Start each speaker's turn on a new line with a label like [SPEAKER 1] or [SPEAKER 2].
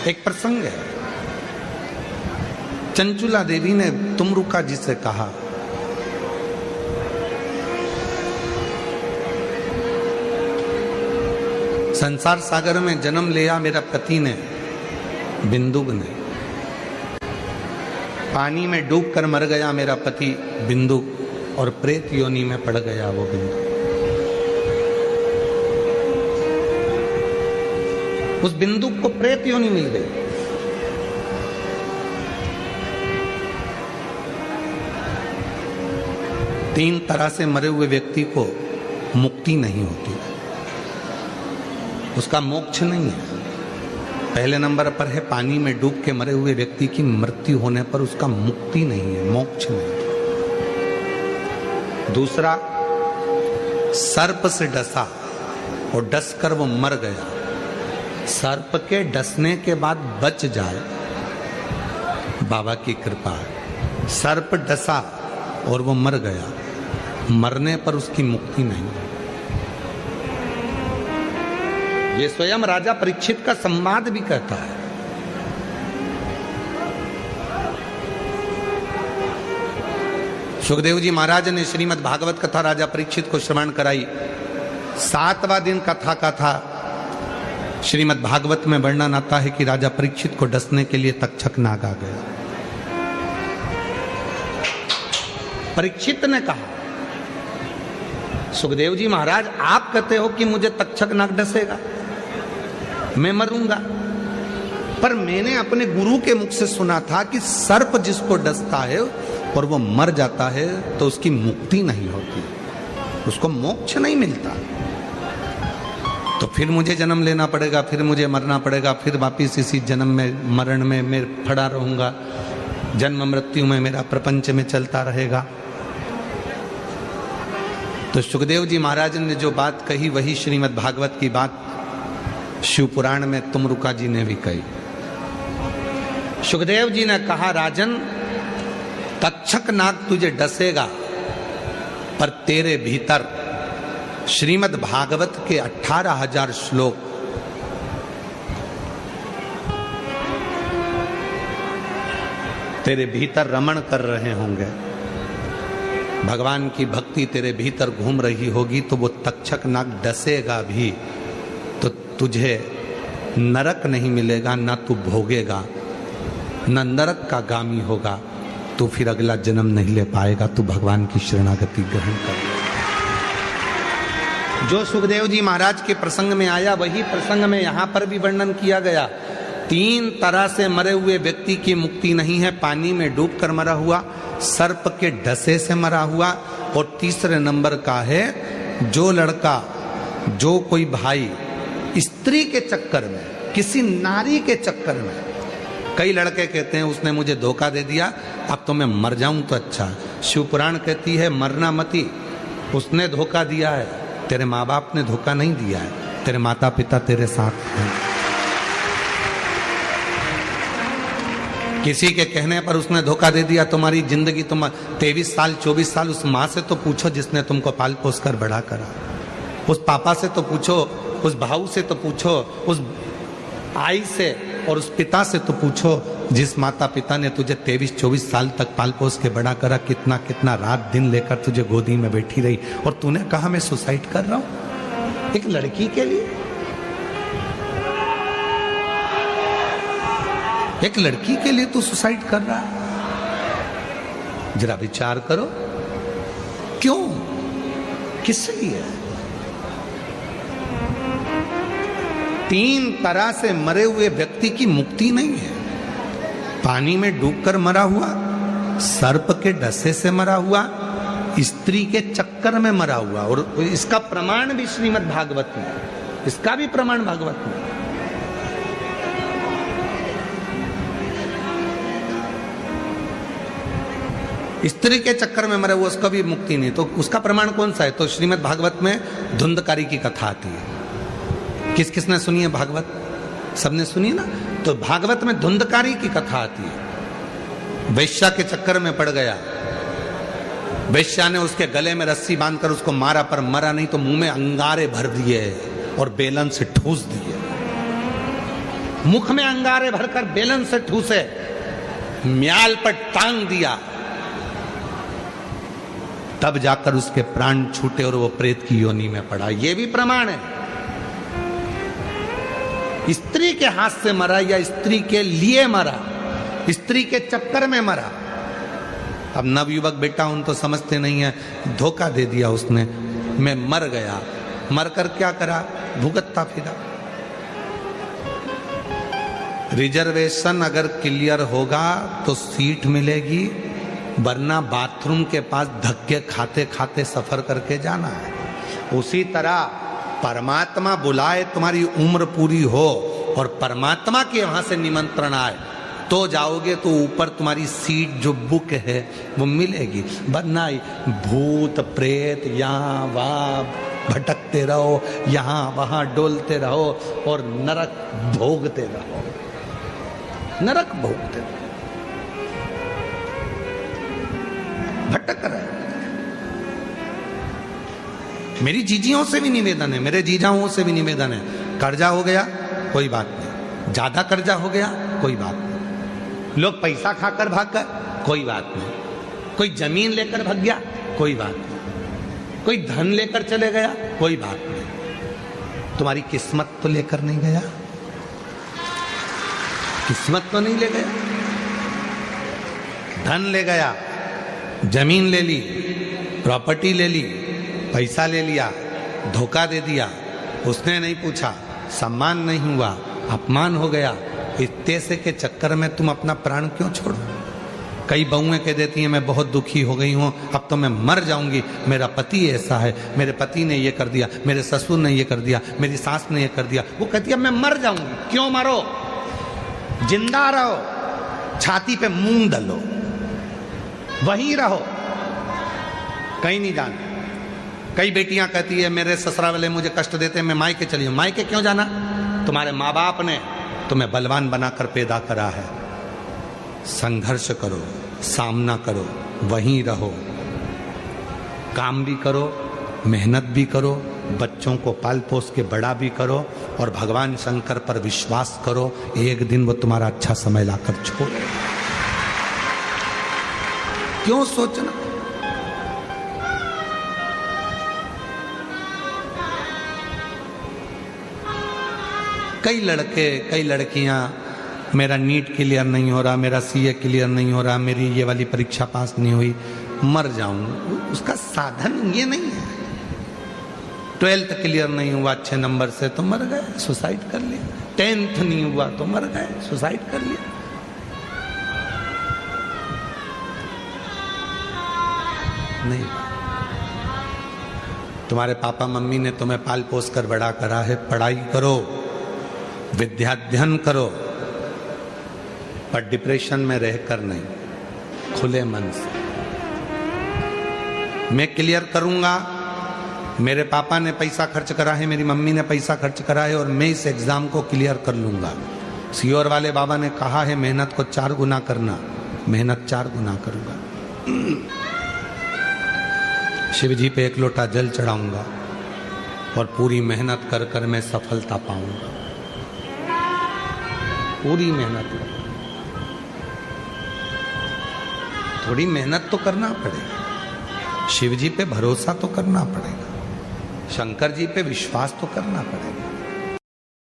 [SPEAKER 1] एक प्रसंग है, चंचुला देवी ने तुमरुका जी से कहा, संसार सागर में जन्म लिया मेरा पति ने, बिंदुक ने, पानी में डूबकर मर गया मेरा पति बिंदुक, और प्रेत योनि में पड़ गया वो बिंदुक। उस बिंदुक को प्रेत योनि मिल गई। तीन तरह से मरे हुए व्यक्ति को मुक्ति नहीं होती, उसका मोक्ष नहीं है। पहले नंबर पर है पानी में डूब के मरे हुए व्यक्ति की मृत्यु होने पर उसका मुक्ति नहीं है, मोक्ष नहीं। दूसरा, सर्प से डसा और डस कर वो मर गया, सर्प के डसने के बाद बच जाए, बाबा की कृपा है। सर्प डसा और वो मर गया, मरने पर उसकी मुक्ति नहीं। ये स्वयं राजा परीक्षित का संवाद भी कहता है। सुखदेव जी महाराज ने श्रीमद् भागवत कथा राजा परीक्षित को श्रवण कराई। 7वां दिन कथा का था। श्रीमद् भागवत में वर्णन आता है कि राजा परीक्षित को डसने के लिए तक्षक नाग आ गया। परीक्षित ने कहा, सुखदेव जी महाराज आप कहते हो कि मुझे तक्षक नाग डसेगा, मैं मरूंगा, पर मैंने अपने गुरु के मुख से सुना था कि सर्प जिसको डसता है और वो मर जाता है तो उसकी मुक्ति नहीं होती, उसको मोक्ष नहीं मिलता। तो फिर मुझे जन्म लेना पड़ेगा, फिर मुझे मरना पड़ेगा, फिर वापिस इसी जन्म में मरण में मैं पड़ा रहूंगा, जन्म मृत्यु में मेरा प्रपंच में चलता रहेगा। तो सुखदेव जी महाराज ने जो बात कही वही श्रीमद् भागवत की बात शिव पुराण में तुमरुका जी ने भी कही। सुखदेव जी ने कहा, राजन तक्षक नाग तुझे डसेगा, पर तेरे भीतर श्रीमद् भागवत के 18,000 श्लोक तेरे भीतर रमण कर रहे होंगे, भगवान की भक्ति तेरे भीतर घूम रही होगी, तो वो तक्षक नाग डसेगा भी तो तुझे नरक नहीं मिलेगा, ना तू भोगेगा, न नरक का गामी होगा, तू फिर अगला जन्म नहीं ले पाएगा, तू भगवान की शरणागति ग्रहण कर। जो सुखदेव जी महाराज के प्रसंग में आया वही प्रसंग में यहां पर भी वर्णन किया गया। 3 तरह से मरे हुए व्यक्ति की मुक्ति नहीं है, पानी में डूबकर मरा हुआ, सर्प के डसे से मरा हुआ, और तीसरे नंबर का है जो लड़का, जो कोई भाई स्त्री के चक्कर में, किसी नारी के चक्कर में, कई लड़के कहते हैं उसने मुझे धोखा दे दिया, अब तो मैं मर जाऊं तो अच्छा। शिव पुराण कहती है मरना मती, उसने धोखा दिया है, तेरे माँ बाप ने धोखा नहीं दिया है, तेरे माता पिता तेरे साथ हैं। किसी के कहने पर उसने धोखा दे दिया, तुम्हारी जिंदगी, तुम 23 साल 24 साल उस माँ से तो पूछो जिसने तुमको पाल पोस कर बड़ा करा, उस पापा से तो पूछो, उस भाऊ से तो पूछो, उस आई से और उस पिता से तो पूछो जिस माता पिता ने तुझे 23-24 साल तक पाल पोस के बड़ा करा, कितना कितना रात दिन लेकर तुझे गोदी में बैठी रही, और तूने कहा मैं सुसाइड कर रहा हूं एक लड़की के लिए, एक लड़की के लिए तू सुसाइड कर रहा है। जरा विचार करो, क्यों, किस लिए? 3 तरह से मरे हुए व्यक्ति की मुक्ति नहीं है। पानी में डूबकर मरा हुआ, सर्प के डसे से मरा हुआ, स्त्री के चक्कर में मरा हुआ, और इसका प्रमाण भी श्रीमद् भागवत में, इसका भी प्रमाण भागवत में। स्त्री के चक्कर में मरा हुआ, उसका भी मुक्ति नहीं, तो उसका प्रमाण कौन सा है? तो श्रीमद् भागवत में धुंधकारी की कथा आती है। किस किसने सुनी है भागवत? सबने सुनी ना। तो भागवत में धुंधकारी की कथा आती है। वैश्या के चक्कर में पड़ गया, वैश्या ने उसके गले में रस्सी बांधकर उसको मारा, पर मरा नहीं, तो मुंह में अंगारे भर दिए और बेलन से ठूस दिए। मुख में अंगारे भरकर बेलन से ठूसे, म्याल पर टांग दिया, तब जाकर उसके प्राण छूटे और वो प्रेत की योनि में पड़ा। ये भी प्रमाण है। स्त्री के हाथ से मरा या स्त्री के लिए मरा, स्त्री के चक्कर में मरा। अब नवयुवक बेटा उन तो समझते नहीं है, धोखा दे दिया उसने, मैं मर गया। मरकर क्या करा? भुगतता फिरा। रिजर्वेशन अगर क्लियर होगा तो सीट मिलेगी, वरना बाथरूम के पास धक्के खाते खाते सफर करके जाना है। उसी तरह परमात्मा बुलाए, तुम्हारी उम्र पूरी हो और परमात्मा के वहां से निमंत्रण आए तो जाओगे, तो ऊपर तुम्हारी सीट जो बुक है वो मिलेगी, वरना भूत प्रेत यहाँ वहाँ भटकते रहो, यहाँ वहाँ डोलते रहो और नरक भोगते रहो, नरक भोगते रहो, भटक रहे। मेरी जीजियों से भी निवेदन है, मेरे जीजाओं से भी निवेदन है, कर्जा हो गया कोई बात नहीं, ज्यादा कर्जा हो गया कोई बात नहीं, लोग पैसा खाकर भाग गए कोई बात नहीं, कोई जमीन लेकर भाग गया कोई बात नहीं, कोई धन लेकर चले गया कोई बात नहीं, तुम्हारी किस्मत तो लेकर नहीं गया, किस्मत तो नहीं ले गया। धन ले गया, जमीन ले ली, प्रॉपर्टी ले ली, पैसा ले लिया, धोखा दे दिया, उसने नहीं पूछा, सम्मान नहीं हुआ, अपमान हो गया। इस पैसे के चक्कर में तुम अपना प्राण क्यों छोड़ो? कई बहुएं कह देती हैं मैं बहुत दुखी हो गई हूं, अब तो मैं मर जाऊंगी, मेरा पति ऐसा है, मेरे पति ने ये कर दिया, मेरे ससुर ने ये कर दिया, मेरी सास ने ये कर दिया। वो कहती है मैं मर जाऊंगी। क्यों मरो? जिंदा रहो, छाती पे मूंग डालो, वहीं रहो, कहीं नहीं जाना। कई बेटियां कहती है मेरे ससुराल वाले मुझे कष्ट देते हैं, मैं मायके चली हूं। मायके क्यों जाना? तुम्हारे माँ बाप ने तुम्हें बलवान बनाकर पैदा करा है। संघर्ष करो, सामना करो, वहीं रहो, काम भी करो, मेहनत भी करो, बच्चों को पाल पोस के बड़ा भी करो और भगवान शंकर पर विश्वास करो, एक दिन वो तुम्हारा अच्छा समय लाकर छोड़े। क्यों सोचना? कई लड़के, कई लड़कियां, मेरा नीट क्लियर नहीं हो रहा, मेरा सीए क्लियर नहीं हो रहा, मेरी ये वाली परीक्षा पास नहीं हुई, मर जाऊं। उसका साधन ये नहीं है। 12th क्लियर नहीं हुआ अच्छे नंबर से तो मर गए, सुसाइड कर लिया। 10th नहीं हुआ तो मर गए, सुसाइड कर लिया। नहीं, तुम्हारे पापा मम्मी ने तुम्हें पाल पोस कर बड़ा करा है, पढ़ाई करो, विद्याध्ययन करो, पर डिप्रेशन में रहकर नहीं, खुले मन से। मैं क्लियर करूंगा, मेरे पापा ने पैसा खर्च करा है, मेरी मम्मी ने पैसा खर्च करा है और मैं इस एग्जाम को क्लियर कर लूंगा। सीओर वाले बाबा ने कहा है मेहनत को 4 गुना करना, मेहनत 4 गुना करूंगा। शिव जी पे 1 लोटा जल चढ़ाऊंगा और पूरी मेहनत कर कर मैं सफलता पाऊंगा। पूरी मेहनत कर, थोड़ी मेहनत तो करना पड़ेगा, शिव जी पे भरोसा तो करना पड़ेगा, शंकर जी पे विश्वास तो करना पड़ेगा।